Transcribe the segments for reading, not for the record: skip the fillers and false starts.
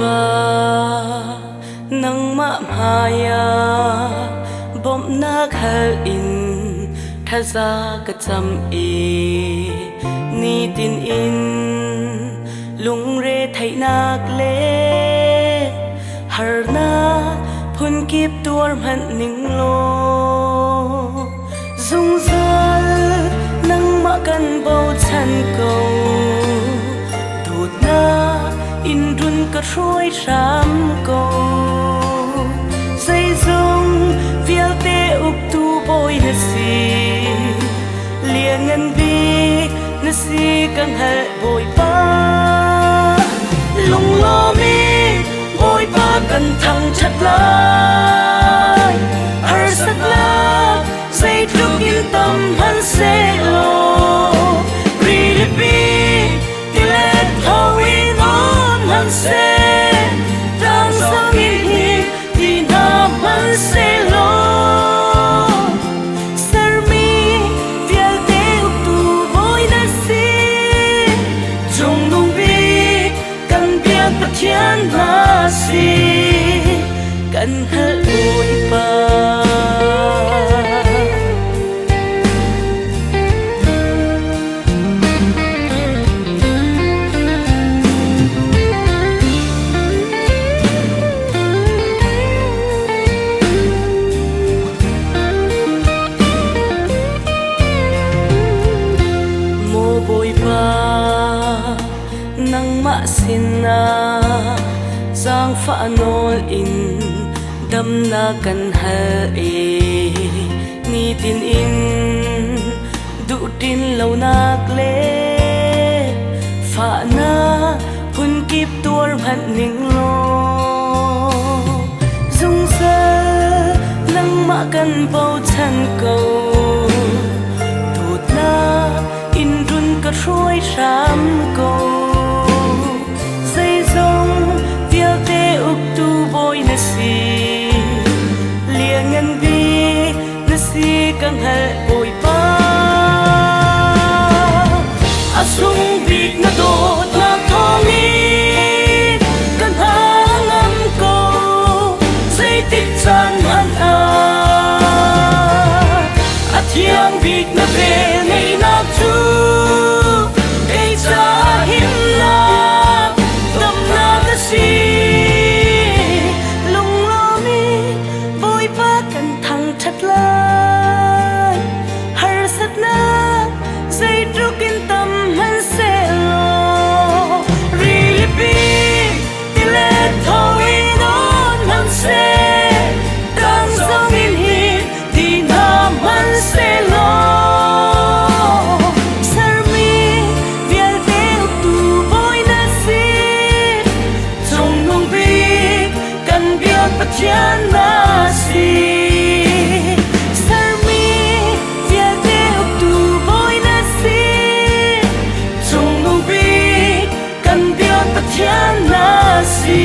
pa nang ma maya bom na khal in thaza ka cham e ni tin in lung re thai nak le har na phun kip tur man ning lo dung zal nang ma kan bo chan ko tut na in run ka trôi ram ko say dung vial te up tu boy na si liang ngan bi na si kang hal boy pa lung lo mi boy pa kan thang chat lai har sak la say truk in tâm han se lo really be let how we on han se dang song in him di na man se lo sar mi vial te up tu boy na si jong nong bi kan biak pa thian na si kan hal boy pa nang ma sin na giang pha nol in dam na kan ha e ni tin in du tin lo nak le pha na hun kip tur man ning lo dung sa nang ma kan bo chan ko tut na in run ka trôi ram ko say dung vial te up tu boy na si liang ngan bi na si kang hal boy pa asung big na dot na thongi kan hangam ko say tik chan man a athiang big na ve nei na chu Chian na si sar mi via te up tu boy na si chung nong bi kan biak pa chian na si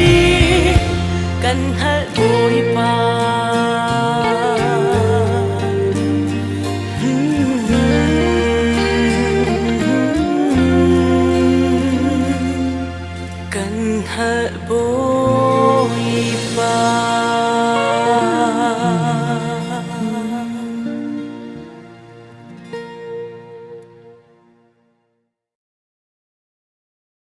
kan hal boy pa kan hal boy pa